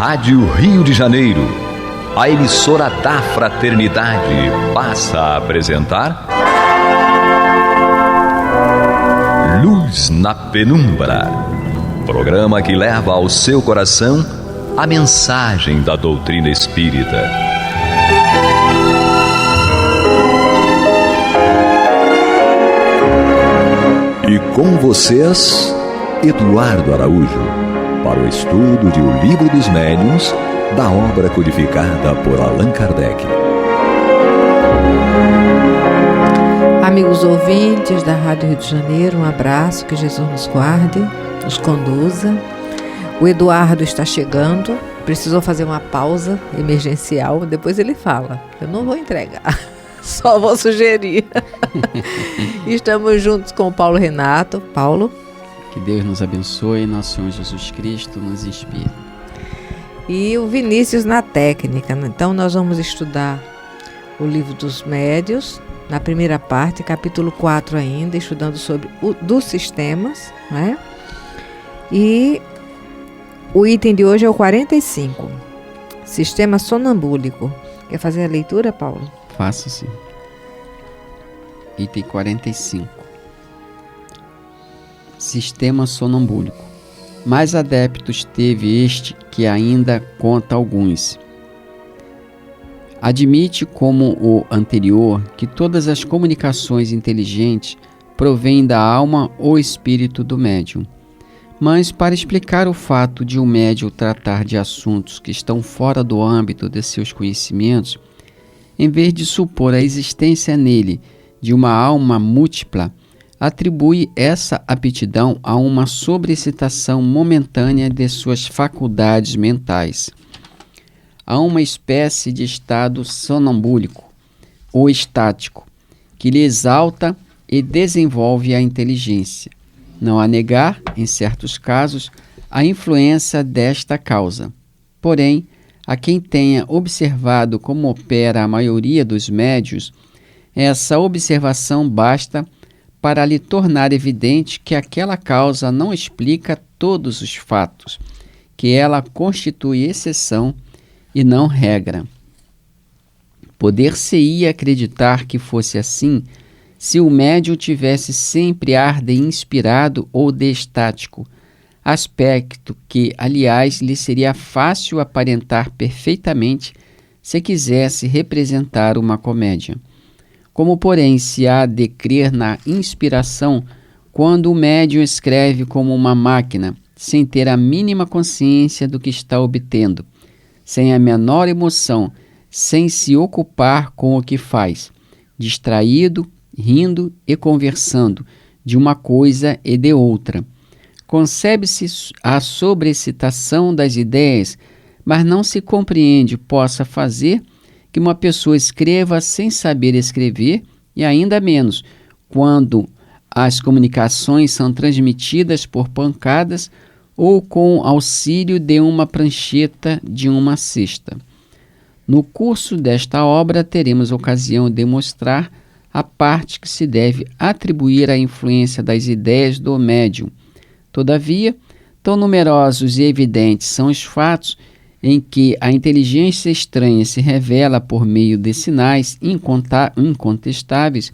Rádio Rio de Janeiro, a emissora da Fraternidade, passa a apresentar Luz na Penumbra, programa que leva ao seu coração a mensagem da doutrina espírita. E com vocês, Eduardo Araújo, para o estudo de O Livro dos Médiuns, da obra codificada por Allan Kardec. Amigos ouvintes da Rádio Rio de Janeiro, um abraço, que Jesus nos guarde, nos conduza. O Eduardo está chegando, precisou fazer uma pausa emergencial, depois ele fala. Eu não vou entregar, só vou sugerir. Estamos juntos com o Paulo Renato. Paulo. Que Deus nos abençoe, nosso Senhor Jesus Cristo nos inspire. E o Vinícius na técnica. Então nós vamos estudar o Livro dos Médiuns, na primeira parte, capítulo 4 ainda, estudando sobre dos sistemas, né? E o item de hoje é o 45, Sistema Sonambúlico. Quer fazer a leitura, Paulo? Faço sim. Item 45. Sistema sonambúlico. Mais adeptos teve este que ainda conta alguns. Admite, como o anterior, que todas as comunicações inteligentes provêm da alma ou espírito do médium. Mas, para explicar o fato de o médium tratar de assuntos que estão fora do âmbito de seus conhecimentos, em vez de supor a existência nele de uma alma múltipla, atribui essa aptidão a uma sobreexcitação momentânea de suas faculdades mentais, a uma espécie de estado sonambúlico ou estático, que lhe exalta e desenvolve a inteligência. Não há negar, em certos casos, a influência desta causa. Porém, a quem tenha observado como opera a maioria dos médiuns, essa observação basta para lhe tornar evidente que aquela causa não explica todos os fatos, que ela constitui exceção e não regra. Poder-se-ia acreditar que fosse assim se o médium tivesse sempre ar de inspirado ou de estático, aspecto que, aliás, lhe seria fácil aparentar perfeitamente se quisesse representar uma comédia. Como, porém, se há de crer na inspiração quando o médium escreve como uma máquina, sem ter a mínima consciência do que está obtendo, sem a menor emoção, sem se ocupar com o que faz, distraído, rindo e conversando de uma coisa e de outra. Concebe-se a sobreexcitação das ideias, mas não se compreende possa fazer que uma pessoa escreva sem saber escrever, e ainda menos quando as comunicações são transmitidas por pancadas ou com auxílio de uma prancheta de uma cesta. No curso desta obra teremos ocasião de mostrar a parte que se deve atribuir à influência das ideias do médium. Todavia, tão numerosos e evidentes são os fatos em que a inteligência estranha se revela por meio de sinais incontestáveis,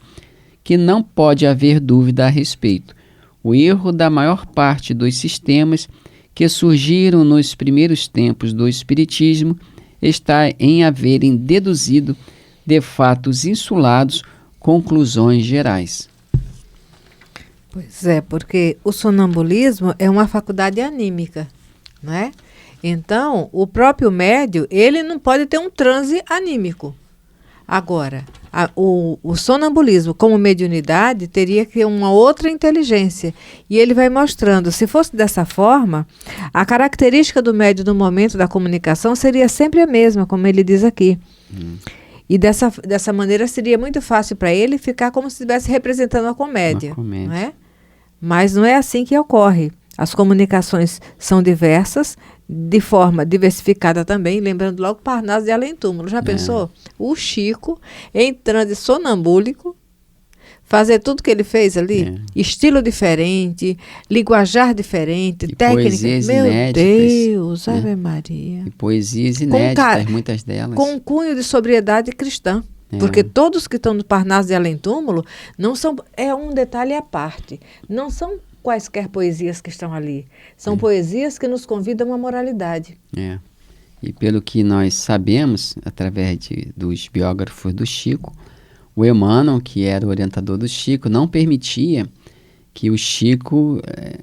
que não pode haver dúvida a respeito. O erro da maior parte dos sistemas que surgiram nos primeiros tempos do Espiritismo está em haverem deduzido de fatos insulados conclusões gerais. Pois é, porque o sonambulismo é uma faculdade anímica, não é? Então, o próprio médium, ele não pode ter um transe anímico. Agora, o sonambulismo como mediunidade teria que ter uma outra inteligência. E ele vai mostrando, se fosse dessa forma, a característica do médium no momento da comunicação seria sempre a mesma, como ele diz aqui. E dessa maneira seria muito fácil para ele ficar como se estivesse representando a comédia. Não é? Mas não é assim que ocorre. As comunicações são diversas, de forma diversificada também, lembrando logo Parnaso de Além Túmulo. Já pensou? O Chico, em transe sonambúlico, fazer tudo que ele fez ali, estilo diferente, linguajar diferente, e técnica. Poesias Meu inéditas, Deus, né? Ave Maria. E poesias inéditas, muitas delas. Com um cunho de sobriedade cristã. Porque todos que estão no Parnaso de Além Túmulo não são. É um detalhe à parte. Não são quaisquer poesias que estão ali. São poesias que nos convidam à moralidade. E pelo que nós sabemos, através dos biógrafos do Chico, o Emmanuel, que era o orientador do Chico, não permitia que o Chico,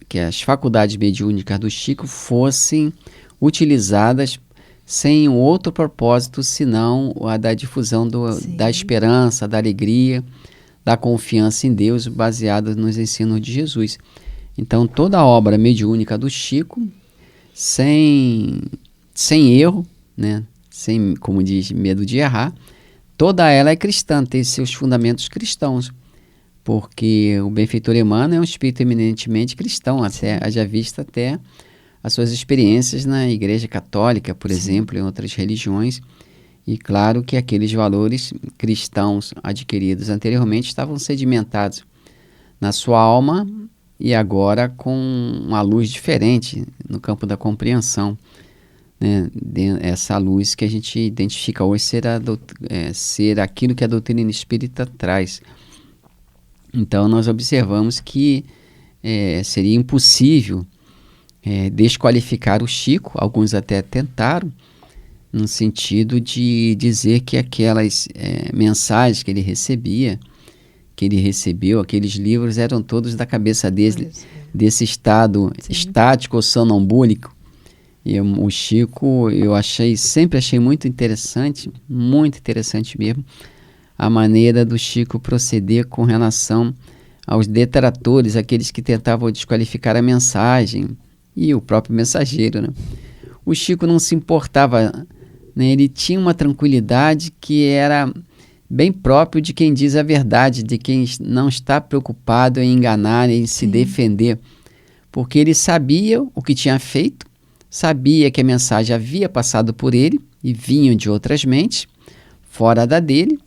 que as faculdades mediúnicas do Chico fossem utilizadas sem outro propósito, senão a da difusão da esperança, da alegria, da confiança em Deus, baseada nos ensinos de Jesus. Então, toda a obra mediúnica do Chico, sem erro, né? Sem, como diz, medo de errar, toda ela é cristã, tem seus fundamentos cristãos, porque o benfeitor Emmanuel é um espírito eminentemente cristão, haja vista até as suas experiências na Igreja Católica, por exemplo, em outras religiões, e claro que aqueles valores cristãos adquiridos anteriormente estavam sedimentados na sua alma e agora com uma luz diferente no campo da compreensão, né? Essa luz que a gente identifica hoje ser aquilo que a doutrina espírita traz. Então nós observamos que seria impossível desqualificar o Chico, alguns até tentaram, no sentido de dizer que aquelas mensagens que ele recebeu, aqueles livros eram todos da cabeça dele, desse estado estático ou sonambúlico. E o Chico, sempre achei muito interessante mesmo, a maneira do Chico proceder com relação aos detratores, aqueles que tentavam desqualificar a mensagem, e o próprio mensageiro, né? O Chico não se importava, né? Ele tinha uma tranquilidade que era bem próprio de quem diz a verdade, de quem não está preocupado em enganar, em se defender, porque ele sabia o que tinha feito, sabia que a mensagem havia passado por ele e vinha de outras mentes, fora da dele.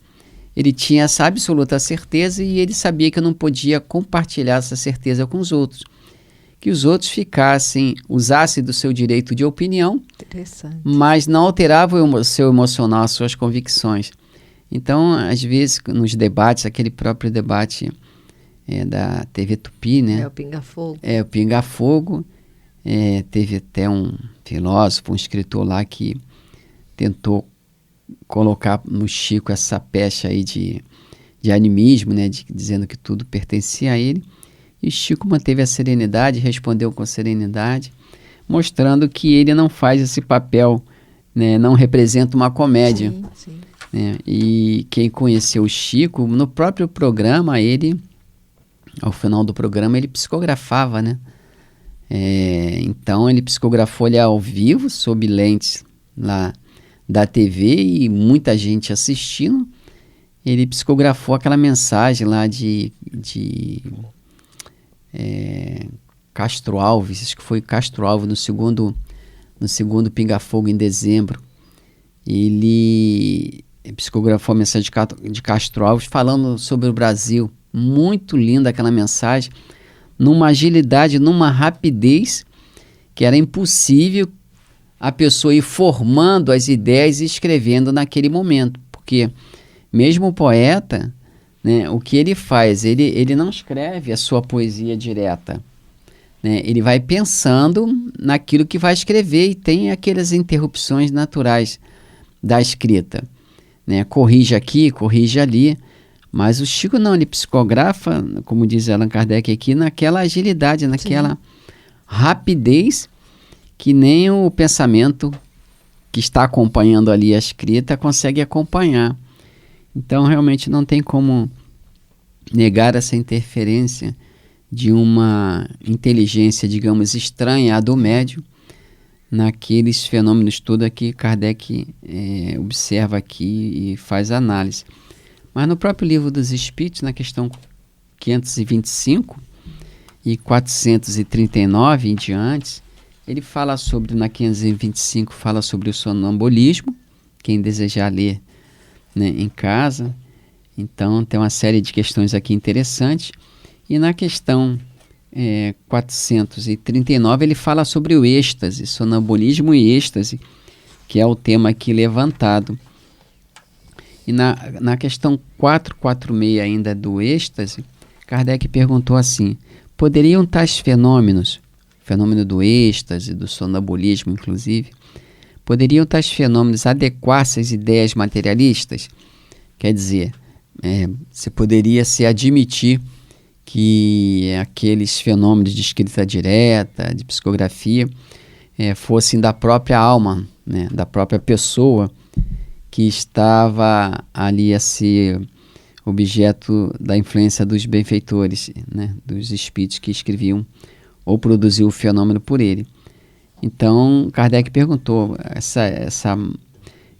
Ele tinha essa absoluta certeza e ele sabia que não podia compartilhar essa certeza com os outros. Que os outros usassem do seu direito de opinião, mas não alteravam o seu emocional, as suas convicções. Então, às vezes, nos debates, aquele próprio debate da TV Tupi, né? O Pinga Fogo. O Pinga Fogo. Teve até um filósofo, um escritor lá que tentou colocar no Chico essa pecha aí de animismo, né? Dizendo que tudo pertencia a ele. E Chico manteve a serenidade, respondeu com serenidade, mostrando que ele não faz esse papel, né, não representa uma comédia. Né? E quem conheceu o Chico, no próprio programa, ao final do programa, ele psicografava, né? Então ele psicografou ele ao vivo, sob lentes lá da TV e muita gente assistindo. Ele psicografou aquela mensagem lá de Castro Alves, acho que foi Castro Alves no segundo Pinga Fogo em dezembro. Ele psicografou a mensagem de Castro Alves falando sobre o Brasil. Muito linda aquela mensagem, numa agilidade, numa rapidez que era impossível a pessoa ir formando as ideias e escrevendo naquele momento, porque mesmo o poeta, né, o que ele faz, ele não escreve a sua poesia direta, né? Ele vai pensando naquilo que vai escrever e tem aquelas interrupções naturais da escrita, né? Corrige aqui, corrige ali, mas o Chico não, ele psicografa, como diz Allan Kardec aqui, naquela agilidade, naquela rapidez que nem o pensamento que está acompanhando ali a escrita consegue acompanhar. Então, realmente não tem como negar essa interferência de uma inteligência, digamos, estranha à do médium naqueles fenômenos todos que Kardec observa aqui e faz análise. Mas no próprio Livro dos Espíritos, na questão 525 e 439 em diante, ele fala sobre, na 525, fala sobre o sonambulismo, quem desejar ler, né, em casa. Então, tem uma série de questões aqui interessantes. E na questão 439, ele fala sobre o êxtase, sonambulismo e êxtase, que é o tema aqui levantado. E na questão 446 ainda do êxtase, Kardec perguntou assim: poderiam tais fenômenos, fenômeno do êxtase, do sonambulismo inclusive, poderiam tais fenômenos adequar-se às ideias materialistas? Quer dizer, se poderia se admitir que aqueles fenômenos de escrita direta, de psicografia, fossem da própria alma, né, da própria pessoa que estava ali a ser objeto da influência dos benfeitores, né, dos espíritos que escreviam ou produziam o fenômeno por ele. Então, Kardec perguntou,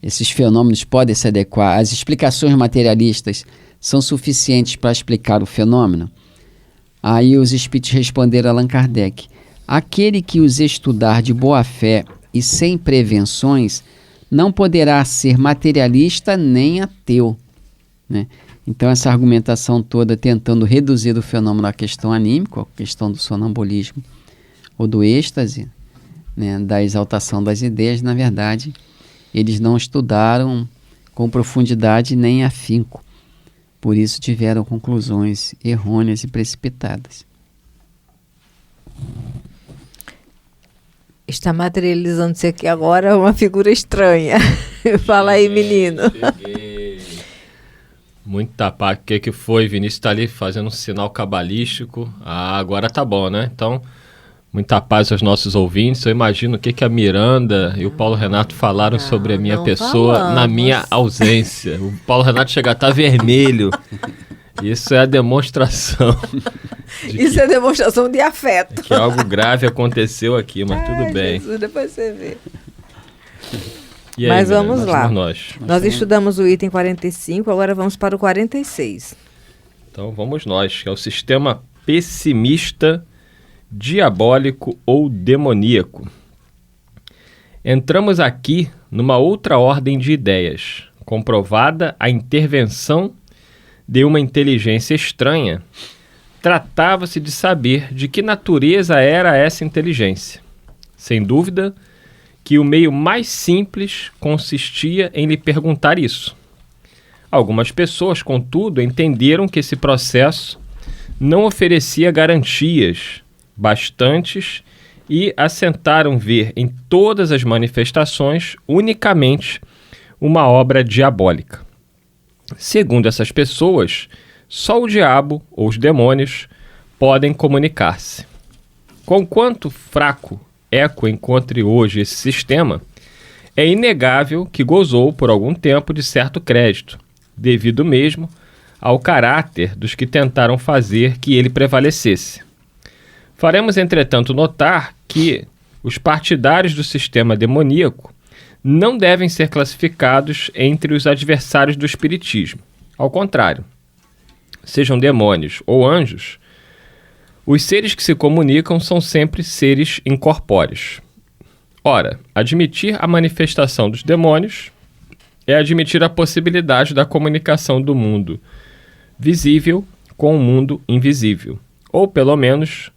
esses fenômenos podem se adequar? As explicações materialistas são suficientes para explicar o fenômeno? Aí os espíritos responderam a Allan Kardec: aquele que os estudar de boa fé e sem prevenções não poderá ser materialista nem ateu, né? Então essa argumentação toda tentando reduzir o fenômeno à questão anímica, à questão do sonambulismo ou do êxtase, né, da exaltação das ideias, na verdade, eles não estudaram com profundidade nem afinco. Por isso tiveram conclusões errôneas e precipitadas. Está materializando-se aqui agora uma figura estranha. Fala aí, menino. Cheguei. Muito tapado. O que foi? Vinícius está ali fazendo um sinal cabalístico. Agora tá bom, né? Então, muita paz aos nossos ouvintes. Eu imagino o que a Miranda e o Paulo Renato falaram sobre a minha pessoa na minha ausência. O Paulo Renato chega a estar vermelho. Isso é a demonstração. Isso é demonstração de afeto. Que algo grave aconteceu aqui, mas tudo bem. Jesus, depois você vê. E aí, mas vamos lá. Nós estudamos o item 45, agora vamos para o 46. Então vamos nós, que é o sistema pessimista, diabólico ou demoníaco. Entramos aqui numa outra ordem de ideias, comprovada a intervenção de uma inteligência estranha. Tratava-se de saber de que natureza era essa inteligência. Sem dúvida que o meio mais simples consistia em lhe perguntar isso. Algumas pessoas, contudo, entenderam que esse processo não oferecia garantias bastantes e assentaram ver em todas as manifestações unicamente uma obra diabólica. Segundo essas pessoas, só o diabo ou os demônios podem comunicar-se. Conquanto fraco eco encontre hoje esse sistema, é inegável que gozou por algum tempo de certo crédito, devido mesmo ao caráter dos que tentaram fazer que ele prevalecesse. Faremos, entretanto, notar que os partidários do sistema demoníaco não devem ser classificados entre os adversários do espiritismo. Ao contrário, sejam demônios ou anjos, os seres que se comunicam são sempre seres incorpóreos. Ora, admitir a manifestação dos demônios é admitir a possibilidade da comunicação do mundo visível com o mundo invisível, ou pelo menos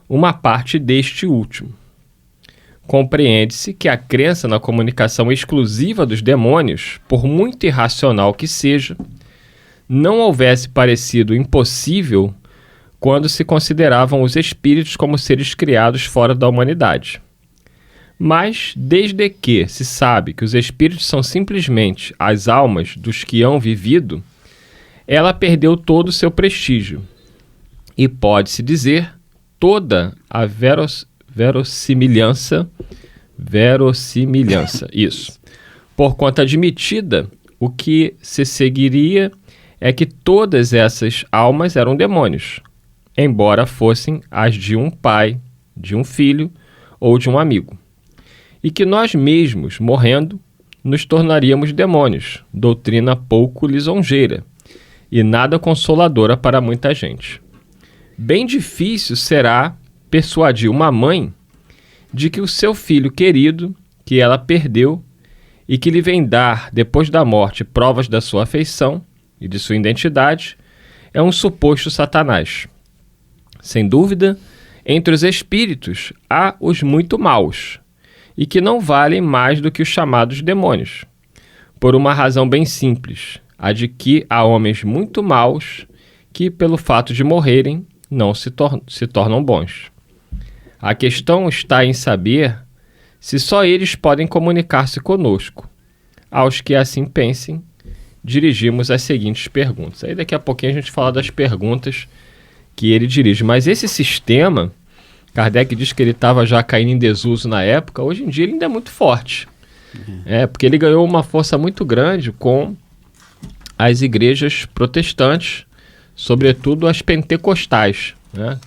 uma parte deste último. Compreende-se que a crença na comunicação exclusiva dos demônios, por muito irracional que seja, não houvesse parecido impossível quando se consideravam os espíritos como seres criados fora da humanidade. Mas, desde que se sabe que os espíritos são simplesmente as almas dos que hão vivido, ela perdeu todo o seu prestígio. E pode-se dizer toda a verossimilhança, isso. Porquanto admitida, o que se seguiria é que todas essas almas eram demônios, embora fossem as de um pai, de um filho ou de um amigo. E que nós mesmos, morrendo, nos tornaríamos demônios, doutrina pouco lisonjeira e nada consoladora para muita gente. Bem difícil será persuadir uma mãe de que o seu filho querido, que ela perdeu e que lhe vem dar, depois da morte, provas da sua afeição, e de sua identidade, é um suposto Satanás. Sem dúvida, entre os espíritos há os muito maus, e que não valem mais do que os chamados demônios, por uma razão bem simples, a de que há homens muito maus que, pelo fato de morrerem, não se tornam bons. A questão está em saber se só eles podem comunicar-se conosco. Aos que assim pensem, dirigimos as seguintes perguntas. Aí daqui a pouquinho a gente fala das perguntas que ele dirige. Mas esse sistema, Kardec diz que ele estava já caindo em desuso na época, hoje em dia ele ainda é muito forte. Porque ele ganhou uma força muito grande com as igrejas protestantes, sobretudo as pentecostais, né?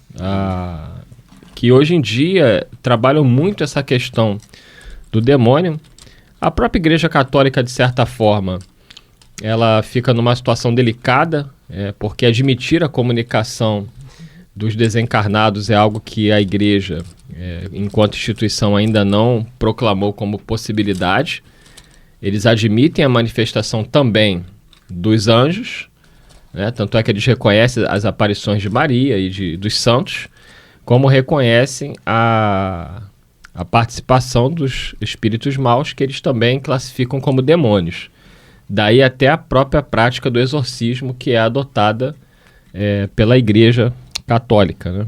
Que hoje em dia trabalham muito essa questão do demônio. A própria Igreja Católica, de certa forma, ela fica numa situação delicada, porque admitir a comunicação dos desencarnados é algo que a Igreja, enquanto instituição, ainda não proclamou como possibilidade. Eles admitem a manifestação também dos anjos, né? Tanto é que eles reconhecem as aparições de Maria e dos santos, como reconhecem a participação dos espíritos maus, que eles também classificam como demônios. Daí até a própria prática do exorcismo, que é adotada pela Igreja Católica, né?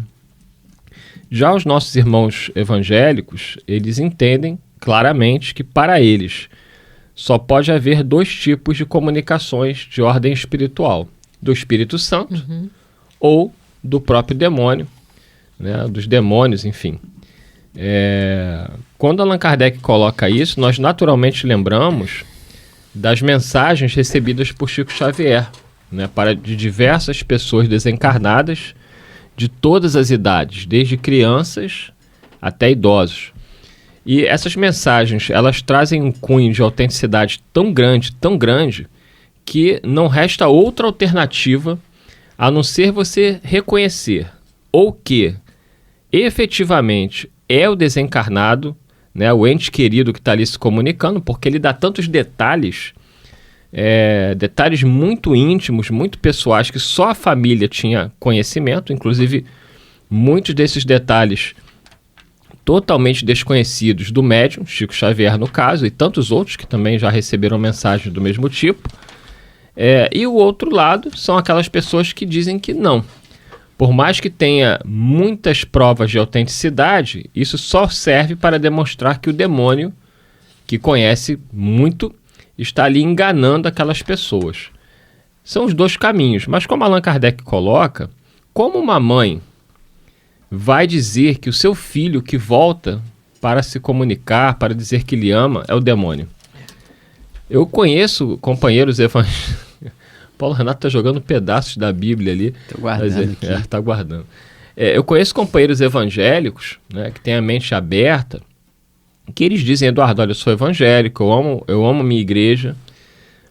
Já os nossos irmãos evangélicos, eles entendem claramente que para eles só pode haver dois tipos de comunicações de ordem espiritual: do Espírito Santo ou do próprio demônio, né? Dos demônios, enfim. Quando Allan Kardec coloca isso, nós naturalmente lembramos das mensagens recebidas por Chico Xavier, né? De diversas pessoas desencarnadas de todas as idades, desde crianças até idosos. E essas mensagens, elas trazem um cunho de autenticidade tão grande, que não resta outra alternativa a não ser você reconhecer ou que efetivamente é o desencarnado, né, o ente querido que está ali se comunicando, porque ele dá tantos detalhes, detalhes muito íntimos, muito pessoais, que só a família tinha conhecimento, inclusive muitos desses detalhes totalmente desconhecidos do médium, Chico Xavier no caso, e tantos outros que também já receberam mensagens do mesmo tipo. E o outro lado são aquelas pessoas que dizem que não. Por mais que tenha muitas provas de autenticidade, isso só serve para demonstrar que o demônio, que conhece muito, está ali enganando aquelas pessoas. São os dois caminhos, mas como Allan Kardec coloca, como uma mãe vai dizer que o seu filho que volta para se comunicar, para dizer que lhe ama, é o demônio? Eu conheço companheiros evangélicos. Paulo Renato está jogando pedaços da Bíblia ali. Estou guardando aqui. Está guardando. Eu conheço companheiros evangélicos, né, que têm a mente aberta, que eles dizem: Eduardo, olha, eu sou evangélico, eu amo minha igreja,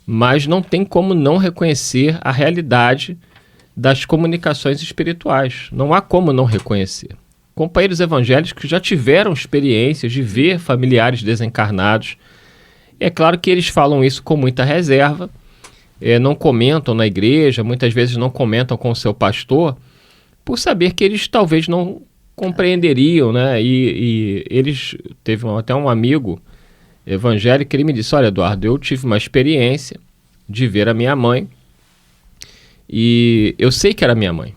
mas não tem como não reconhecer a realidade das comunicações espirituais. Não há como não reconhecer. Companheiros evangélicos que já tiveram experiências de ver familiares desencarnados. É claro que eles falam isso com muita reserva, não comentam na igreja, muitas vezes não comentam com o seu pastor, por saber que eles talvez não compreenderiam, né? E eles... Teve até um amigo evangélico que ele me disse: olha, Eduardo, eu tive uma experiência de ver a minha mãe, e eu sei que era minha mãe,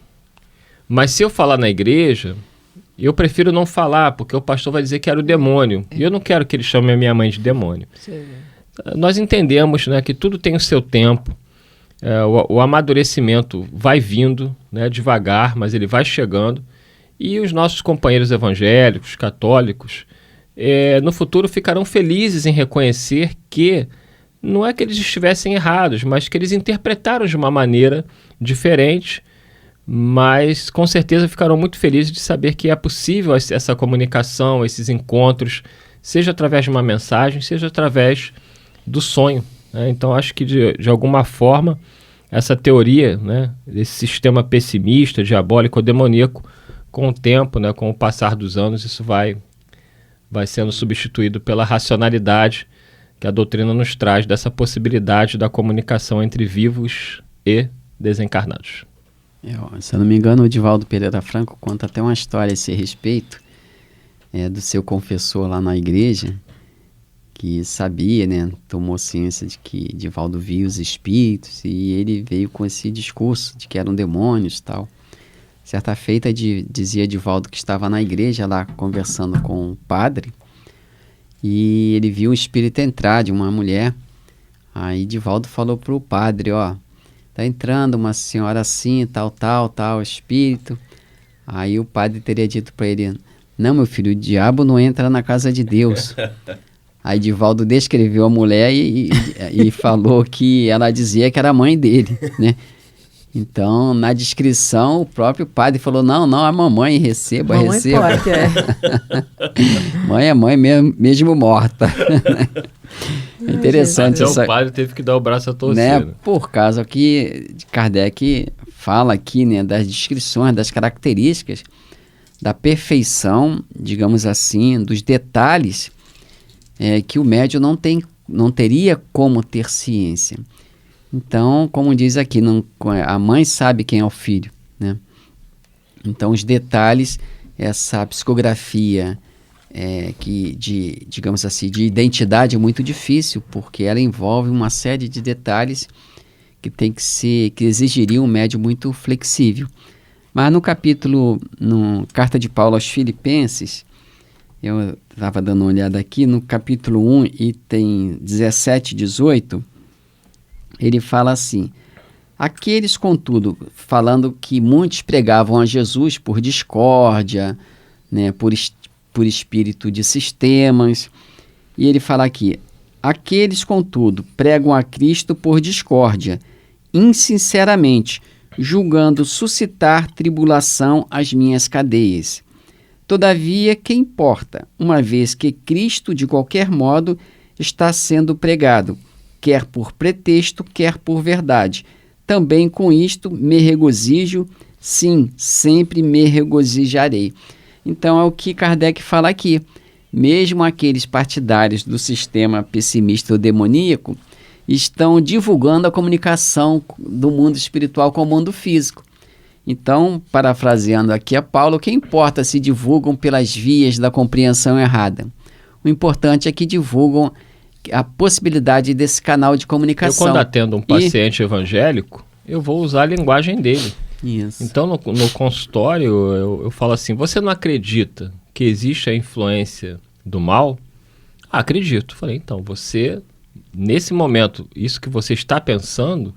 mas se eu falar na igreja, eu prefiro não falar, porque o pastor vai dizer que era o demônio, e eu não quero que ele chame a minha mãe de demônio. Sim. Nós entendemos, né, que tudo tem o seu tempo, o amadurecimento vai vindo, né, devagar, mas ele vai chegando, e os nossos companheiros evangélicos, católicos, no futuro ficarão felizes em reconhecer que não é que eles estivessem errados, mas que eles interpretaram de uma maneira diferente, mas com certeza ficarão muito felizes de saber que é possível essa comunicação, esses encontros, seja através de uma mensagem, seja através do sonho, né? Então acho que de alguma forma essa teoria, né, desse sistema pessimista, diabólico ou demoníaco, com o tempo, né, com o passar dos anos, isso vai sendo substituído pela racionalidade que a doutrina nos traz, dessa possibilidade da comunicação entre vivos e desencarnados. Se eu não me engano, o Divaldo Pereira Franco conta até uma história a esse respeito, do seu confessor lá na igreja, que sabia, né, tomou ciência de que Divaldo via os espíritos, e ele veio com esse discurso de que eram demônios e tal. Certa feita, dizia Divaldo que estava na igreja lá conversando com o padre, e ele viu um espírito entrar de uma mulher. Aí Divaldo falou para o padre, tá entrando uma senhora assim, tal, espírito. Aí o padre teria dito para ele: não, meu filho, o diabo não entra na casa de Deus. Aí Divaldo descreveu a mulher e falou que ela dizia que era a mãe dele, né? Então, na descrição, o próprio padre falou: não, a mamãe, receba. Pode, Mãe é mãe mesmo morta. É interessante. Então o padre teve que dar o braço a torcer. Né? Por causa que Kardec fala aqui, né, das descrições, das características, da perfeição, digamos assim, dos detalhes que o médium não teria como ter ciência. Então, como diz aqui, a mãe sabe quem é o filho, né? Então, os detalhes, essa psicografia digamos assim, de identidade é muito difícil, porque ela envolve uma série de detalhes que exigiria um médium muito flexível. Mas no Carta de Paulo aos Filipenses, eu estava dando uma olhada aqui, no capítulo 1, item 17 e 18, ele fala assim: aqueles, contudo, falando que muitos pregavam a Jesus por discórdia, né, por espírito de sistemas, e ele fala aqui: aqueles, contudo, pregam a Cristo por discórdia, insinceramente, julgando suscitar tribulação às minhas cadeias. Todavia, que importa, uma vez que Cristo, de qualquer modo, está sendo pregado, quer por pretexto, quer por verdade. Também com isto me regozijo, sim, sempre me regozijarei. Então é o que Kardec fala aqui. Mesmo aqueles partidários do sistema pessimista ou demoníaco estão divulgando a comunicação do mundo espiritual com o mundo físico. Então, parafraseando aqui a Paulo, o que importa se divulgam pelas vias da compreensão errada? O importante é que divulgam a possibilidade desse canal de comunicação. Eu, quando atendo um paciente evangélico, eu vou usar a linguagem dele. Isso. Então, no consultório, eu falo assim: você não acredita que existe a influência do mal? Acredito. Falei: então, você, nesse momento, isso que você está pensando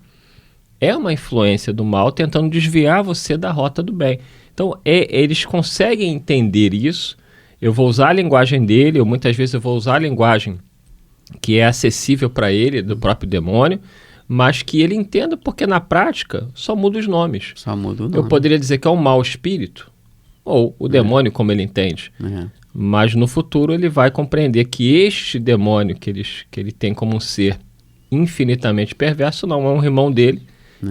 é uma influência do mal tentando desviar você da rota do bem. Então, eles conseguem entender isso. Eu vou usar a linguagem dele, muitas vezes eu vou usar a linguagem que é acessível para ele, do próprio demônio, mas que ele entenda, porque na prática só muda os nomes. Só muda o nome. Eu poderia dizer que é um mau espírito, ou o demônio, como ele entende. Mas no futuro ele vai compreender que este demônio que ele tem como um ser infinitamente perverso não é um irmão dele,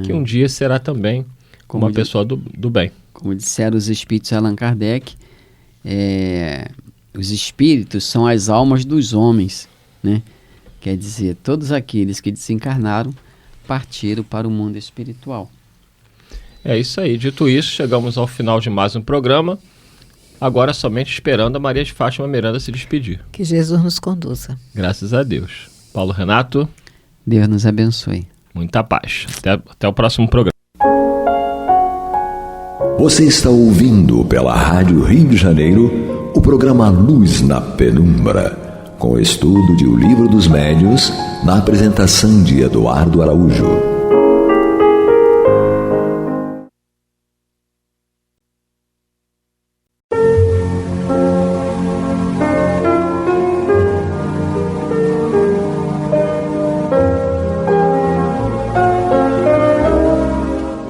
que um dia será também uma pessoa do bem. Como disseram os espíritos Allan Kardec, os espíritos são as almas dos homens, né? Quer dizer, todos aqueles que desencarnaram partiram para o mundo espiritual. É isso aí. Dito isso, chegamos ao final de mais um programa. Agora somente esperando a Maria de Fátima Miranda se despedir. Que Jesus nos conduza. Graças a Deus. Paulo Renato. Deus nos abençoe. Muita paz. Até o próximo programa. Você está ouvindo pela Rádio Rio de Janeiro o programa Luz na Penumbra, com o estudo de O Livro dos Médiuns, na apresentação de Eduardo Araújo.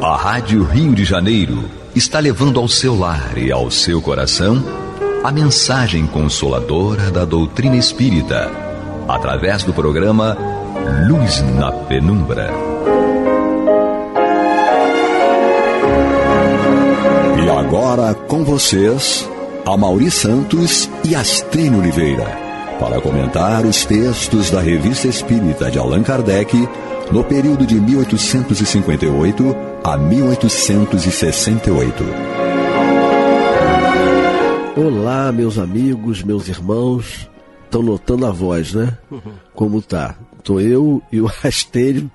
A Rádio Rio de Janeiro está levando ao seu lar e ao seu coração a mensagem consoladora da doutrina espírita, através do programa Luz na Penumbra. E agora com vocês, Amaury Santos e Astênio Oliveira, para comentar os textos da Revista Espírita de Allan Kardec, no período de 1858 a 1868. Olá, meus amigos, meus irmãos. Estão notando a voz, né? Como tá? Tô eu e o Rastênio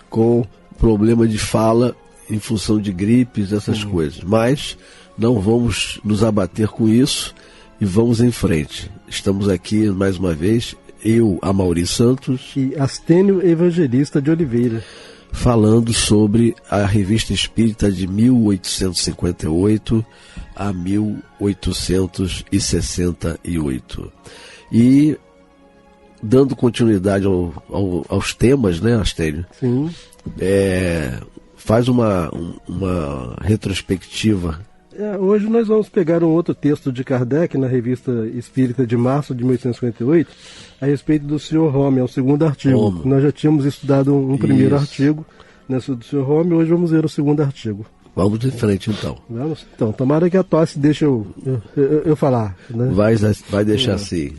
com problema de fala em função de gripes, essas coisas. Mas não vamos nos abater com isso e vamos em frente. Estamos aqui mais uma vez, eu, Amaury Santos e Astênio Evangelista de Oliveira, falando sobre a Revista Espírita de 1858 a 1868. E dando continuidade aos temas, né, Astênio? Sim. Faz uma retrospectiva. Hoje nós vamos pegar um outro texto de Kardec na Revista Espírita de março de 1858 a respeito do Sr. Home, é o segundo artigo. Nós já tínhamos estudado um primeiro artigo nessa do Sr. Home, hoje vamos ver o segundo artigo. Vamos em frente, então. Vamos? Então, tomara que a tosse deixe eu falar. Né? Vai deixar assim.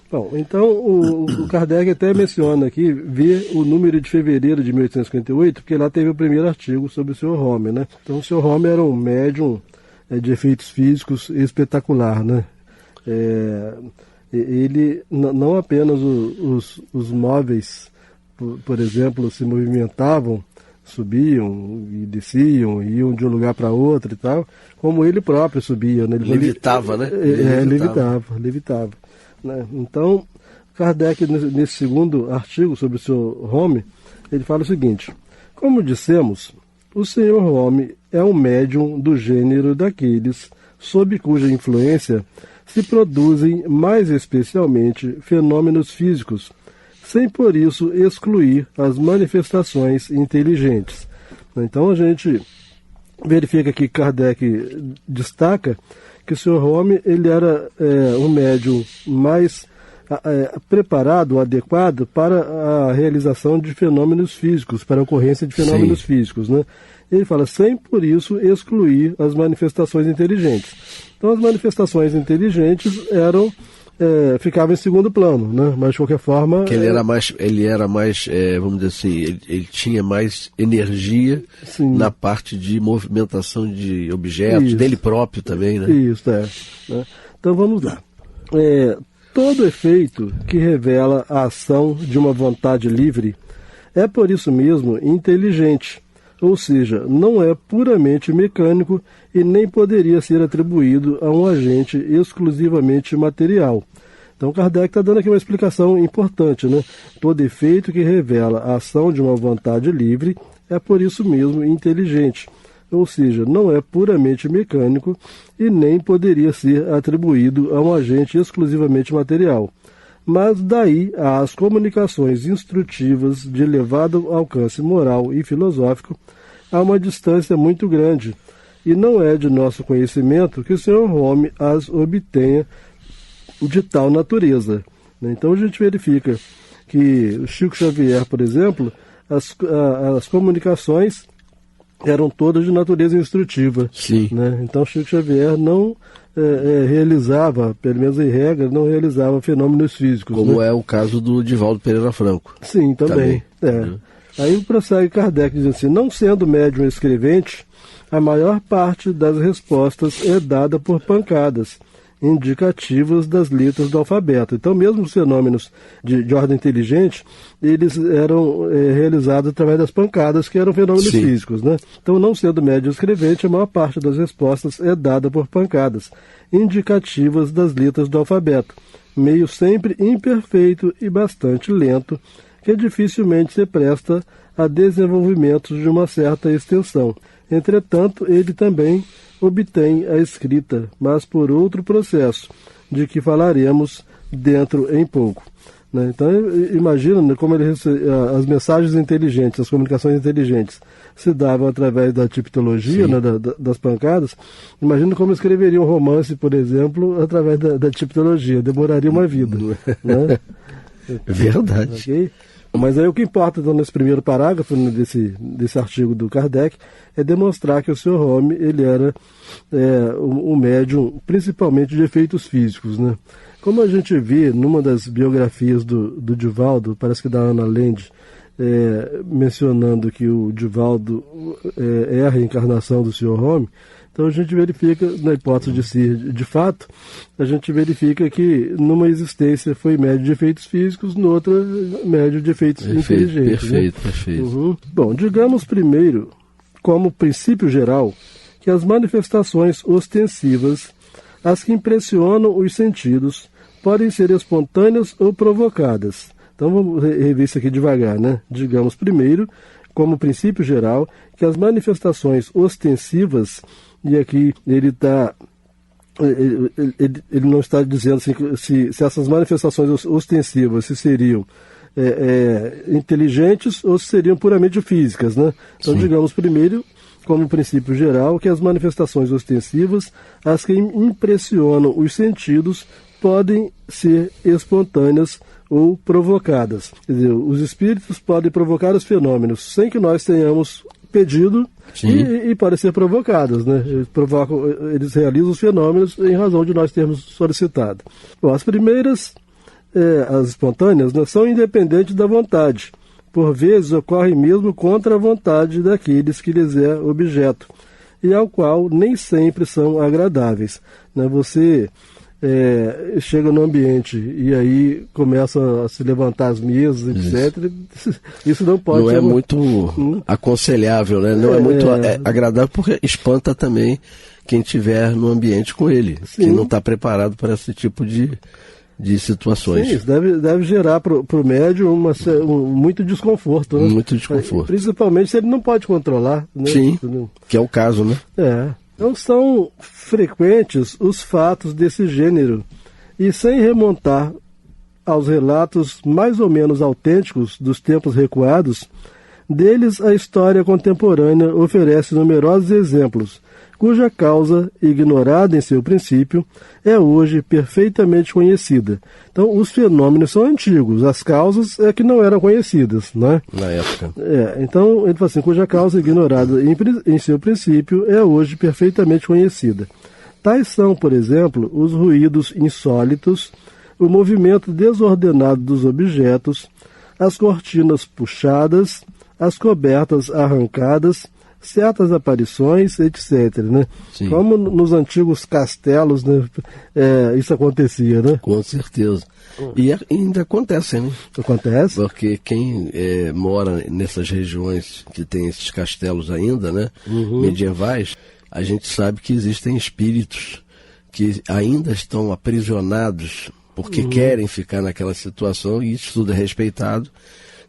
Bom, então o Kardec até menciona aqui, vê o número de fevereiro de 1858, porque lá teve o primeiro artigo sobre o Sr. Home, né? Então o Sr. Home era um médium de efeitos físicos espetacular, né? Ele, não apenas os móveis, por exemplo, se movimentavam, subiam e desciam, iam de um lugar para outro e tal, como ele próprio subia, né? Ele levitava, né? Levitava. Né? Então, Kardec, nesse segundo artigo sobre o Sr. Home, ele fala o seguinte: como dissemos, o Sr. Home é um médium do gênero daqueles sob cuja influência se produzem mais especialmente fenômenos físicos, sem por isso excluir as manifestações inteligentes. Então a gente verifica que Kardec destaca que o Sr. Home ele era um médium mais preparado, adequado para a realização de fenômenos físicos, para a ocorrência de fenômenos físicos, né? Ele fala, sem por isso excluir as manifestações inteligentes. Então as manifestações inteligentes ficavam em segundo plano, né? Mas de qualquer forma... Que ele era mais, vamos dizer assim, ele tinha mais energia na parte de movimentação de objetos, dele próprio também, né? Isso, né? Então vamos lá. Todo efeito que revela a ação de uma vontade livre é por isso mesmo inteligente, ou seja, não é puramente mecânico e nem poderia ser atribuído a um agente exclusivamente material. Então Kardec está dando aqui uma explicação importante, né? Todo efeito que revela a ação de uma vontade livre é por isso mesmo inteligente, ou seja, não é puramente mecânico e nem poderia ser atribuído a um agente exclusivamente material. Mas daí às comunicações instrutivas de elevado alcance moral e filosófico há uma distância muito grande, e não é de nosso conhecimento que o Sr. Home as obtenha de tal natureza. Então a gente verifica que o Chico Xavier, por exemplo, as comunicações eram todas de natureza instrutiva. Sim. Né? Então Chico Xavier não realizava, pelo menos em regra, não realizava fenômenos físicos. Como né? é o caso do Divaldo Pereira Franco. Sim, também. Aí prossegue Kardec dizendo assim, não sendo médium escrevente, a maior parte das respostas é dada por pancadas, indicativas das letras do alfabeto. Então, mesmo os fenômenos de ordem inteligente, eles eram realizados através das pancadas, que eram fenômenos físicos. Né? Então, não sendo médium escrevente, a maior parte das respostas é dada por pancadas, indicativas das letras do alfabeto, meio sempre imperfeito e bastante lento, que dificilmente se presta a desenvolvimentos de uma certa extensão. Entretanto, ele também obtém a escrita, mas por outro processo, de que falaremos dentro em pouco. Né? Então, imagina, né, como as mensagens inteligentes, as comunicações inteligentes se davam através da tipologia, né, das pancadas. Imagina como escreveria um romance, por exemplo, através da tipologia. Demoraria uma vida. Né? Verdade. Okay? Mas aí o que importa, então, nesse primeiro parágrafo desse artigo do Kardec é demonstrar que o Sr. Home ele era um médium principalmente de efeitos físicos. Né? Como a gente vê numa das biografias do Divaldo, parece que da Ana Lende, mencionando que o Divaldo é a reencarnação do Sr. Home, então a gente verifica, na hipótese de ser de fato, a gente verifica que numa existência foi médio de efeitos físicos, noutra médio de efeitos inteligentes. Perfeito. Uhum. Bom, digamos primeiro, como princípio geral, que as manifestações ostensivas, as que impressionam os sentidos, podem ser espontâneas ou provocadas. Então vamos rever isso aqui devagar, né? Digamos primeiro, como princípio geral, que as manifestações ostensivas, e aqui ele não está dizendo assim, se essas manifestações ostensivas se seriam inteligentes ou se seriam puramente físicas, né? Então, digamos primeiro, como princípio geral, que as manifestações ostensivas, as que impressionam os sentidos, podem ser espontâneas ou provocadas. Quer dizer, os espíritos podem provocar os fenômenos sem que nós tenhamos pedido e podem ser provocados, né? Eles realizam os fenômenos em razão de nós termos solicitado. Bom, as primeiras, as espontâneas, né, são independentes da vontade. Por vezes ocorrem mesmo contra a vontade daqueles que lhes é objeto, e ao qual nem sempre são agradáveis. Né? Você chega no ambiente e aí começam a se levantar as mesas, etc. Isso não pode não ser... é muito aconselhável, né? Não é muito agradável, porque espanta também quem estiver no ambiente com ele, que não está preparado para esse tipo de situações. Sim, isso deve gerar para o médium muito desconforto. Né? Muito desconforto. Principalmente se ele não pode controlar. Né? Sim, que é o caso, né? Então são frequentes os fatos desse gênero, e sem remontar aos relatos mais ou menos autênticos dos tempos recuados, deles a história contemporânea oferece numerosos exemplos, cuja causa, ignorada em seu princípio, é hoje perfeitamente conhecida. Então, os fenômenos são antigos, as causas é que não eram conhecidas, né? Na época. Então, ele fala assim, cuja causa, ignorada em seu princípio, é hoje perfeitamente conhecida. Tais são, por exemplo, os ruídos insólitos, o movimento desordenado dos objetos, as cortinas puxadas, as cobertas arrancadas, certas aparições, etc. Né? Como nos antigos castelos, né? Isso acontecia, né? Com certeza. E ainda acontece, né? Acontece. Porque quem mora nessas regiões que tem esses castelos ainda, né? Medievais, a gente sabe que existem espíritos que ainda estão aprisionados porque querem ficar naquela situação, e isso tudo é respeitado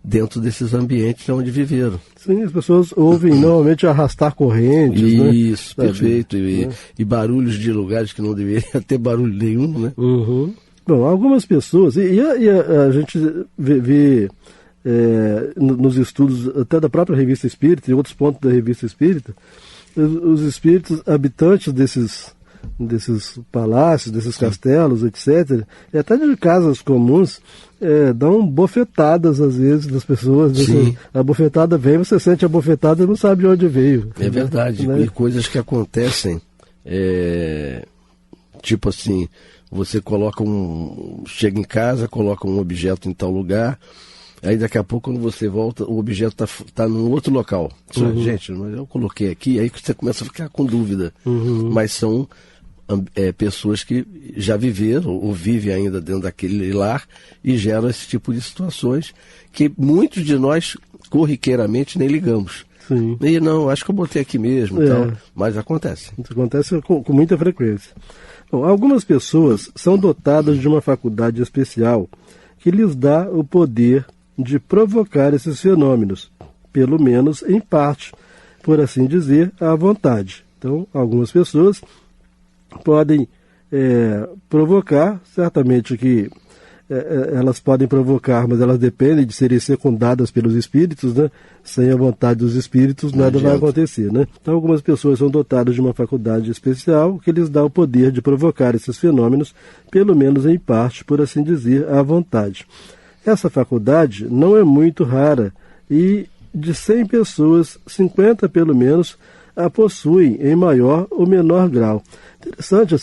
dentro desses ambientes onde viveram. Sim, as pessoas ouvem normalmente arrastar correntes. Isso, né? Perfeito. E barulhos de lugares que não deveriam ter barulho nenhum, né? Bom, algumas pessoas, e a gente vê nos estudos até da própria Revista Espírita, e outros pontos da Revista Espírita, os espíritos habitantes desses palácios, desses castelos, etc., e até de casas comuns, dão bofetadas às vezes das pessoas. A bofetada vem, você sente a bofetada e não sabe de onde veio. É verdade, né? E coisas que acontecem, tipo assim, você chega em casa, coloca um objeto em tal lugar, aí daqui a pouco, quando você volta, o objeto está num outro local. Gente, eu coloquei aqui, aí você começa a ficar com dúvida. Mas são pessoas que já viveram ou vivem ainda dentro daquele lar e geram esse tipo de situações que muitos de nós, corriqueiramente, nem ligamos. E não, acho que eu botei aqui mesmo, tal, mas acontece. Isso acontece com muita frequência. Bom, algumas pessoas são dotadas de uma faculdade especial que lhes dá o poder de provocar esses fenômenos, pelo menos em parte, por assim dizer, à vontade. Então, algumas pessoas podem provocar, certamente que elas podem provocar, mas elas dependem de serem secundadas pelos espíritos, né? Sem a vontade dos espíritos, nada vai acontecer, né? Então, algumas pessoas são dotadas de uma faculdade especial que lhes dá o poder de provocar esses fenômenos, pelo menos em parte, por assim dizer, à vontade. Essa faculdade não é muito rara e de 100 pessoas, 50 pelo menos a possuem em maior ou menor grau. Interessante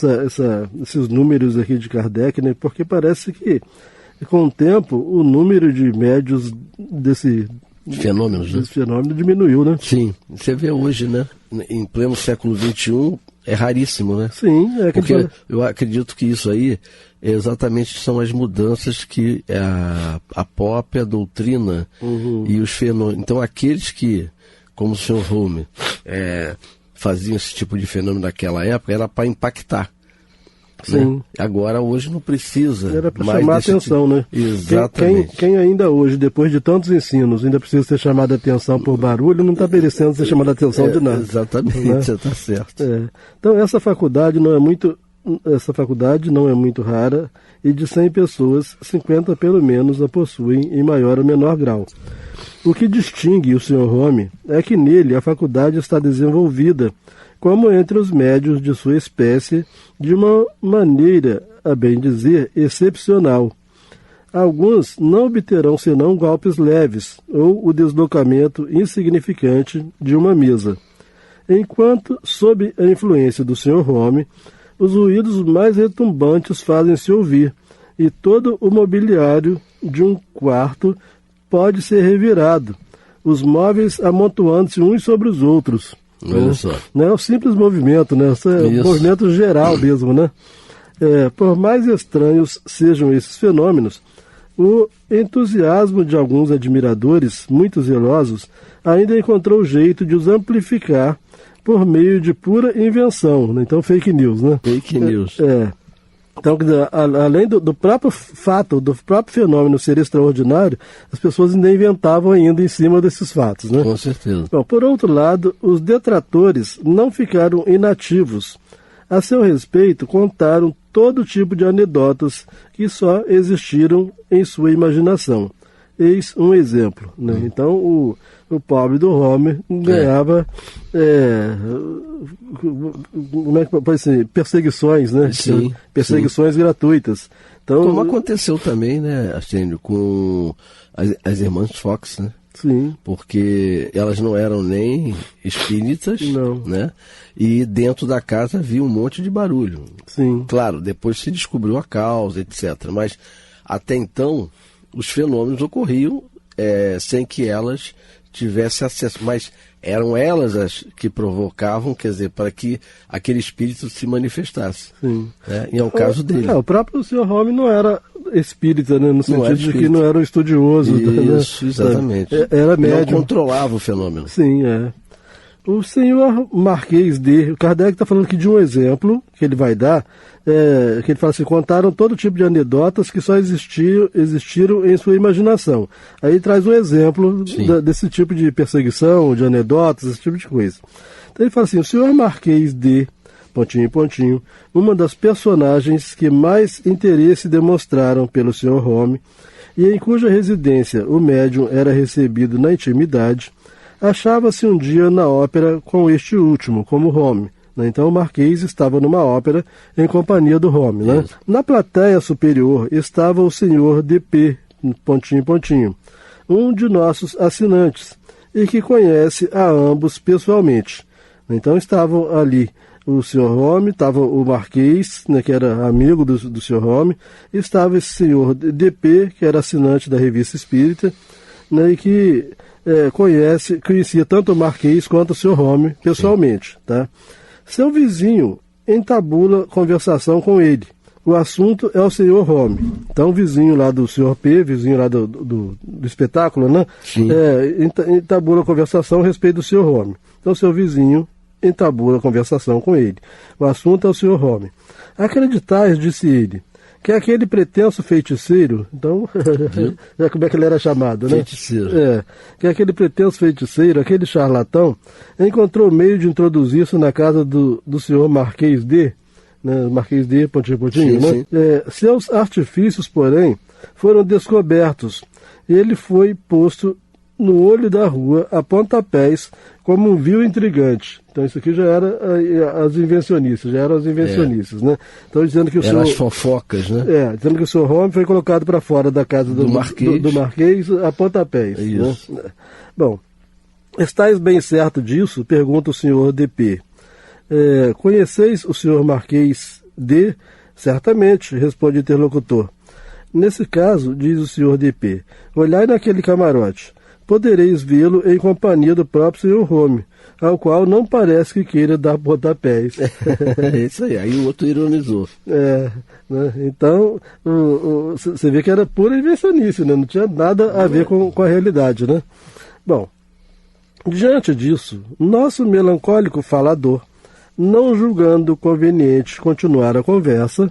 esses números aqui de Kardec, né? Porque parece que com o tempo o número de médios fenômenos, né? Esse fenômeno diminuiu, né? Sim, você vê hoje, né? Em pleno século XXI, é raríssimo, né? Sim, porque eu acredito que isso aí exatamente são as mudanças que a própria doutrina e os fenômenos. Então, aqueles que, como o Sr. Home, faziam esse tipo de fenômeno naquela época, era para impactar. Sim. Né? Agora, hoje, não precisa. Era para chamar a atenção, né? Exatamente. Quem ainda hoje, depois de tantos ensinos, ainda precisa ser chamado a atenção por barulho, não está merecendo ser chamado a atenção de nada. Exatamente, né? Você está certo. Então, essa faculdade não é muito rara, e de 100 pessoas, 50 pelo menos a possuem em maior ou menor grau. O que distingue o Sr. Home é que nele a faculdade está desenvolvida, como entre os médios de sua espécie, de uma maneira, a bem dizer, excepcional. Alguns não obterão senão golpes leves ou o deslocamento insignificante de uma mesa, enquanto, sob a influência do Sr. Home, os ruídos mais retumbantes fazem-se ouvir, e todo o mobiliário de um quarto pode ser revirado, os móveis amontoando-se uns sobre os outros. Olha só. Não é um simples movimento, né? É um movimento geral mesmo, né? Por mais estranhos sejam esses fenômenos, o entusiasmo de alguns admiradores, muito zelosos, ainda encontrou jeito de os amplificar por meio de pura invenção, né? Então, fake news, né? Fake news. Então, além do próprio fato, do próprio fenômeno ser extraordinário, as pessoas ainda inventavam ainda em cima desses fatos, né? Com certeza. Bom, por outro lado, os detratores não ficaram inativos. A seu respeito, contaram todo tipo de anedotas que só existiram em sua imaginação. Eis um exemplo, né? Então, o pobre do Homer ganhava como é que pode ser? Perseguições, né? Sim, perseguições gratuitas. Então, como aconteceu também, né, Arsenio, com as irmãs Fox, né? Sim. Porque elas não eram nem espíritas, não, né? E dentro da casa havia um monte de barulho. Sim. Claro, depois se descobriu a causa, etc. Mas até então os fenômenos ocorriam sem que elas tivessem acesso. Mas eram elas as que provocavam, quer dizer, para que aquele espírito se manifestasse. Sim. Né? E é o caso dele. O próprio Sr. Home não era espírita, né? No sentido de que não era um estudioso. Isso, né? Exatamente. Era médium. Não controlava o fenômeno. Sim, O senhor Marquês de... O Kardec está falando aqui de um exemplo que ele vai dar, que ele fala assim, contaram todo tipo de anedotas que só existiram em sua imaginação. Aí traz um exemplo desse tipo de perseguição, de anedotas, esse tipo de coisa. Então ele fala assim, o senhor Marquês de... pontinho, pontinho, uma das personagens que mais interesse demonstraram pelo Sr. Home, e em cuja residência o médium era recebido na intimidade, achava-se um dia na ópera com este último, como Home. Né? Então o Marquês estava numa ópera em companhia do Home. Né? Na plateia superior estava o senhor D.P., pontinho, pontinho, um de nossos assinantes, e que conhece a ambos pessoalmente. Então estavam ali o Sr. Home, estava o Marquês, né, que era amigo do Sr. Home, estava esse senhor D.P., que era assinante da Revista Espírita, né, e que conhecia tanto o Marquês quanto o Sr. Home pessoalmente. Tá? Seu vizinho entabula conversação com ele. O assunto é o Sr. Home. Então, vizinho lá do Sr. P, vizinho lá do espetáculo, né? Entabula conversação a respeito do Sr. Home. Então, seu vizinho entabula conversação com ele. O assunto é o Sr. Home. Acreditais, disse ele, que aquele pretenso feiticeiro, então, como é que ele era chamado, né? Feiticeiro. Que aquele pretenso feiticeiro, aquele charlatão, encontrou meio de introduzir-se na casa do senhor Marquês D., né? Marquês D., pontinho, pontinho, né? Seus artifícios, porém, foram descobertos, e ele foi posto no olho da rua, a pontapés, como um vil intrigante. Então isso aqui já era as invencionistas, né? Então dizendo que o Eram as fofocas, né? Dizendo que o Sr. Home foi colocado para fora da casa do Marquês a pontapés. Isso. Né? Bom, estáis bem certo disso? Pergunta o senhor D.P. Conheceis o senhor Marquês D? Certamente, responde o interlocutor. Nesse caso, diz o senhor D.P., olhai naquele camarote. podereis vê-lo em companhia do próprio Sr. Home, ao qual não parece que queira dar pontapés. É isso aí o outro ironizou. Né? Então, você vê que era pura invencionice, né? Não tinha nada a ver com a realidade, né? Bom, diante disso, nosso melancólico falador, não julgando conveniente continuar a conversa,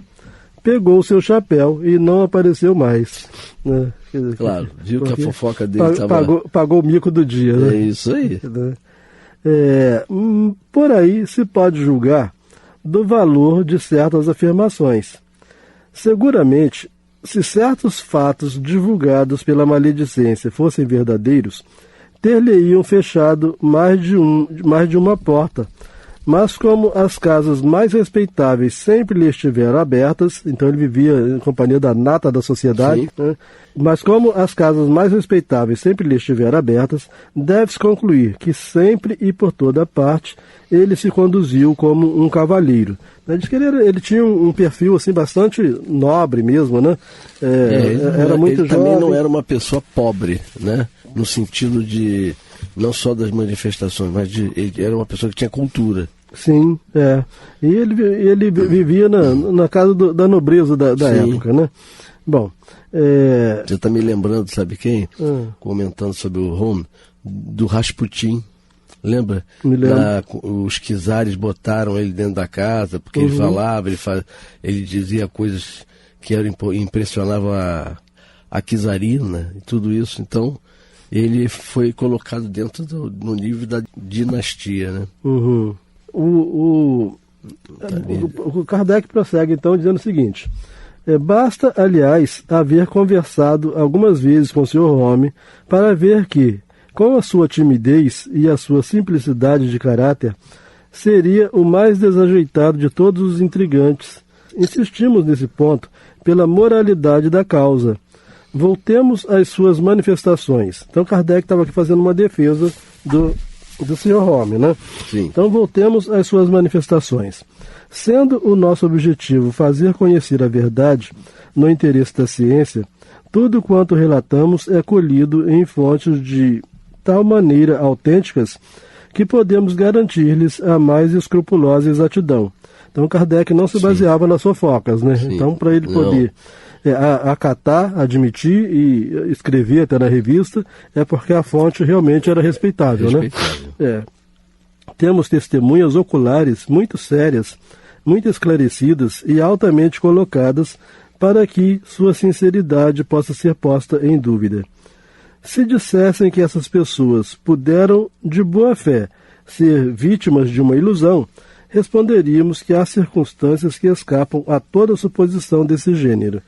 pegou seu chapéu e não apareceu mais. Né? Claro, viu que a fofoca dele estava... Pagou o mico do dia. Né? É isso aí. Né? Por aí se pode julgar do valor de certas afirmações. Seguramente, se certos fatos divulgados pela maledicência fossem verdadeiros, ter-lhe-iam fechado mais de uma porta. Mas como as casas mais respeitáveis sempre lhe estiveram abertas, então ele vivia em companhia da nata da sociedade, né? Mas como as casas mais respeitáveis sempre lhe estiveram abertas, deve-se concluir que sempre e por toda parte ele se conduziu como um cavalheiro. Diz que ele tinha um perfil assim, bastante nobre mesmo, né? Era muito ele jovem. Também não era uma pessoa pobre, né? No sentido de, não só das manifestações, mas ele era uma pessoa que tinha cultura. Sim, E ele vivia na casa da nobreza da época, né? Bom, você está me lembrando, sabe quem? Comentando sobre o Home, do Rasputin. Lembra? Me lembro. Os czares botaram ele dentro da casa, porque ele falava, ele dizia coisas que impressionavam a czarina e tudo isso. Então, ele foi colocado dentro no nível da dinastia, né? O Kardec prossegue então dizendo o seguinte: basta, aliás, haver conversado algumas vezes com o Sr. Home para ver que, com a sua timidez e a sua simplicidade de caráter, seria o mais desajeitado de todos os intrigantes. Insistimos nesse ponto pela moralidade da causa. Voltemos às suas manifestações. Então Kardec estava aqui fazendo uma defesa do Sr. Home, né? Sim. Então voltemos às suas manifestações. Sendo o nosso objetivo fazer conhecer a verdade no interesse da ciência, tudo quanto relatamos é colhido em fontes de tal maneira autênticas que podemos garantir-lhes a mais escrupulosa exatidão. Então Kardec não se baseava nas fofocas, né? Sim. Então, para ele poder acatar, admitir e escrever até na revista, é porque a fonte realmente era respeitável. Né? Temos testemunhas oculares muito sérias, muito esclarecidas e altamente colocadas para que sua sinceridade possa ser posta em dúvida. Se dissessem que essas pessoas puderam, de boa fé, ser vítimas de uma ilusão, responderíamos que há circunstâncias que escapam a toda suposição desse gênero.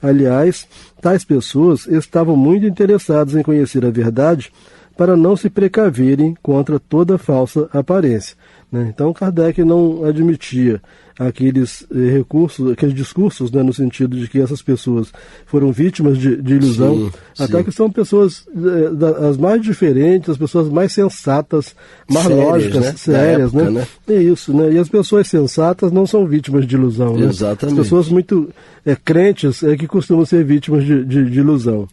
Aliás, tais pessoas estavam muito interessadas em conhecer a verdade para não se precaverem contra toda falsa aparência. Né? Então, Kardec não admitia aqueles aqueles discursos, né, no sentido de que essas pessoas foram vítimas de ilusão, até que são pessoas as mais diferentes, as pessoas mais sensatas, mais sérias, lógicas, né? Sérias, época, né? É isso, né? E as pessoas sensatas não são vítimas de ilusão, né? Exatamente. As pessoas muito crentes que costumam ser vítimas de ilusão.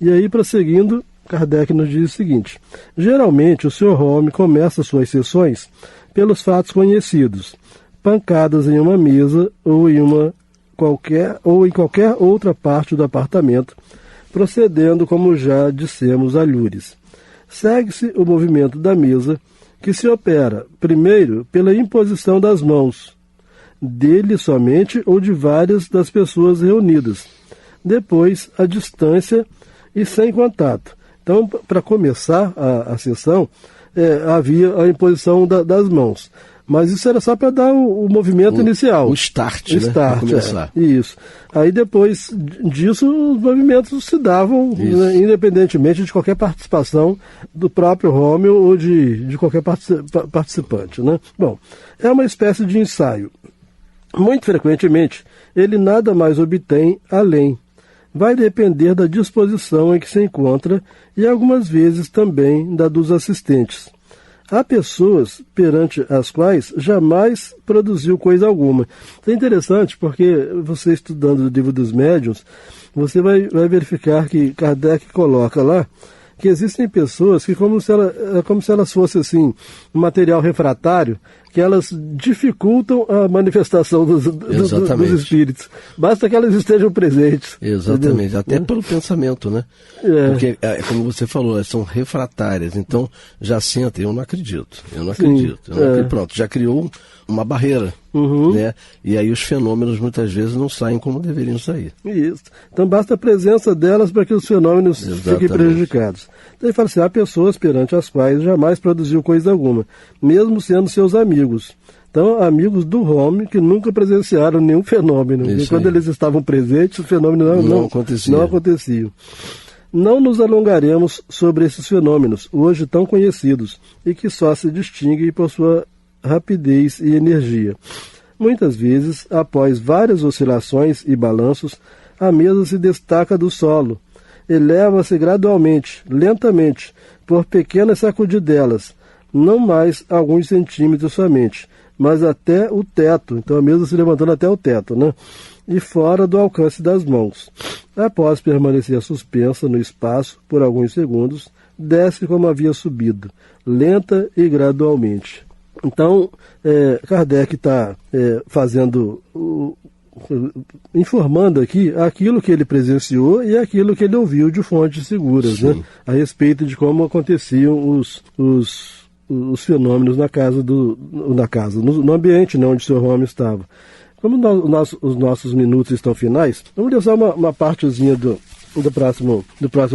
E aí, prosseguindo, Kardec nos diz o seguinte: geralmente o Sr. Home começa suas sessões pelos fatos conhecidos, pancadas em uma mesa ou em qualquer outra parte do apartamento, procedendo, como já dissemos, a lures. Segue-se o movimento da mesa, que se opera, primeiro, pela imposição das mãos, dele somente ou de várias das pessoas reunidas, depois a distância e sem contato. Então, para começar a sessão, havia a imposição das mãos. Mas isso era só para dar o movimento inicial. O start, né? Para começar. Isso. Aí depois disso, os movimentos se davam, né, independentemente de qualquer participação do próprio Home ou de qualquer participante. Né? Bom, é uma espécie de ensaio. Muito frequentemente, ele nada mais obtém além. Vai depender da disposição em que se encontra e algumas vezes também da dos assistentes. Há pessoas perante as quais jamais produziu coisa alguma. Isso é interessante porque você estudando o livro dos médiuns, você vai verificar que Kardec coloca lá que existem pessoas que como se elas fossem assim, um material refratário, que elas dificultam a manifestação dos espíritos. Basta que elas estejam presentes. Exatamente, entendeu? até pelo pensamento, né? Porque, como você falou, elas são refratárias, então já senta, eu não acredito. Pronto, já criou uma barreira, né? E aí os fenômenos muitas vezes não saem como deveriam sair. Isso. Então basta a presença delas para que os fenômenos fiquem prejudicados. Então ele fala assim, há pessoas perante as quais jamais produziu coisa alguma, mesmo sendo seus amigos. Então, amigos do Home que nunca presenciaram nenhum fenômeno. E quando eles estavam presentes, o fenômeno não acontecia. Não nos alongaremos sobre esses fenômenos, hoje tão conhecidos, e que só se distinguem por sua rapidez e energia. Muitas vezes, após várias oscilações e balanços, a mesa se destaca do solo, eleva-se gradualmente, lentamente, por pequenas sacudidelas, não mais alguns centímetros somente, mas até o teto. Então a mesa se levantando até o teto, né? E fora do alcance das mãos. Após permanecer suspensa no espaço por alguns segundos, desce como havia subido, lenta e gradualmente. Então, Kardec está informando aqui aquilo que ele presenciou e aquilo que ele ouviu de fontes seguras, né? A respeito de como aconteciam os fenômenos no ambiente, né, onde o Sr. Home estava. Como os nossos minutos estão finais, vamos ler só uma partezinha do próximo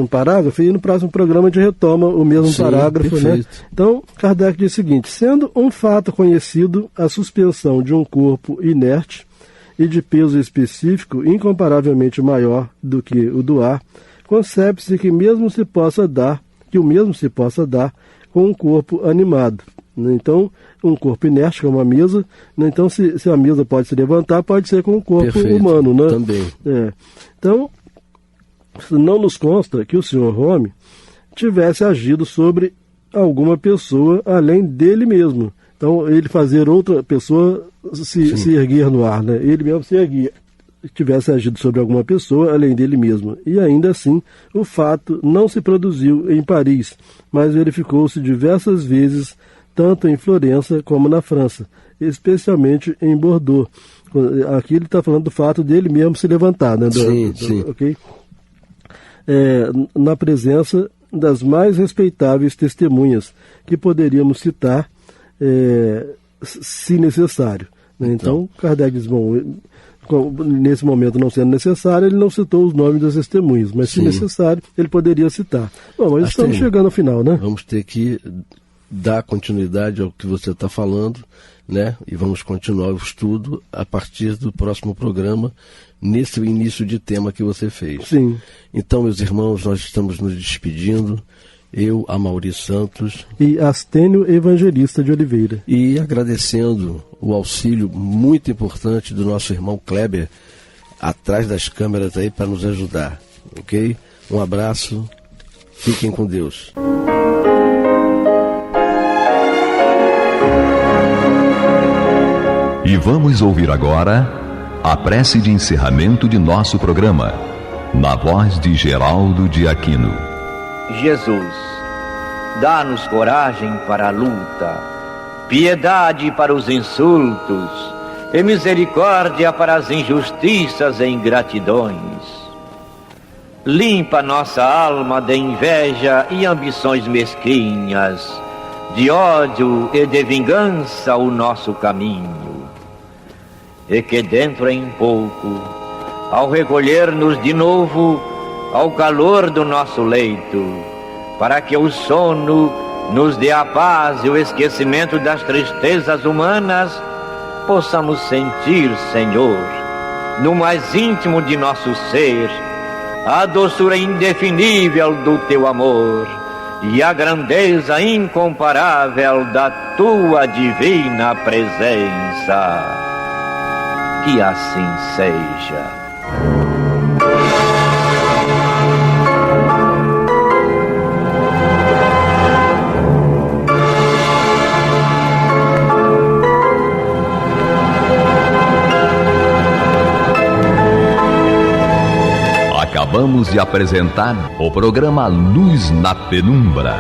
parágrafo, e no próximo programa a gente retoma o mesmo parágrafo, né? Então, Kardec diz o seguinte: sendo um fato conhecido a suspensão de um corpo inerte e de peso específico incomparavelmente maior do que o do ar, concebe-se que o mesmo se possa dar com um corpo animado. Então, um corpo inerte, que é uma mesa, né? Então, se a mesa pode se levantar, pode ser com um corpo humano, né? Também. Então, não nos consta que o Sr. Home tivesse agido sobre alguma pessoa além dele mesmo. Então, ele fazer outra pessoa se erguer no ar, né? Ele mesmo se erguia. Tivesse agido sobre alguma pessoa além dele mesmo. E ainda assim, o fato não se produziu em Paris, mas verificou-se diversas vezes, tanto em Florença como na França, especialmente em Bordeaux. Aqui ele está falando do fato dele mesmo se levantar, né? Okay? Na presença das mais respeitáveis testemunhas, que poderíamos citar, se necessário. Né? Então, Kardec diz, bom, nesse momento não sendo necessário, ele não citou os nomes das testemunhas, mas se necessário, ele poderia citar. Bom, mas estamos chegando ao final, né? Vamos ter que dar continuidade ao que você está falando, né? E vamos continuar o estudo a partir do próximo programa, nesse início de tema que você fez. Sim. Então, meus irmãos, nós estamos nos despedindo. Eu, Amaury Santos e Astênio Evangelista de Oliveira. E agradecendo o auxílio muito importante do nosso irmão Kleber, atrás das câmeras aí para nos ajudar, ok? Um abraço, fiquem com Deus. E vamos ouvir agora a prece de encerramento de nosso programa, na voz de Geraldo de Aquino. Jesus, dá-nos coragem para a luta, piedade para os insultos e misericórdia para as injustiças e ingratidões. Limpa nossa alma de inveja e ambições mesquinhas, de ódio e de vingança o nosso caminho. E que dentro em pouco, ao recolher-nos de novo ao calor do nosso leito, para que o sono nos dê a paz e o esquecimento das tristezas humanas, possamos sentir, Senhor, no mais íntimo de nosso ser, a doçura indefinível do Teu amor e a grandeza incomparável da Tua divina presença. Que assim seja. acabamos de apresentar o programa Luz na Penumbra,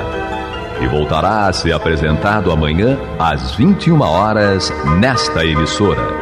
que voltará a ser apresentado amanhã às 21 horas nesta emissora.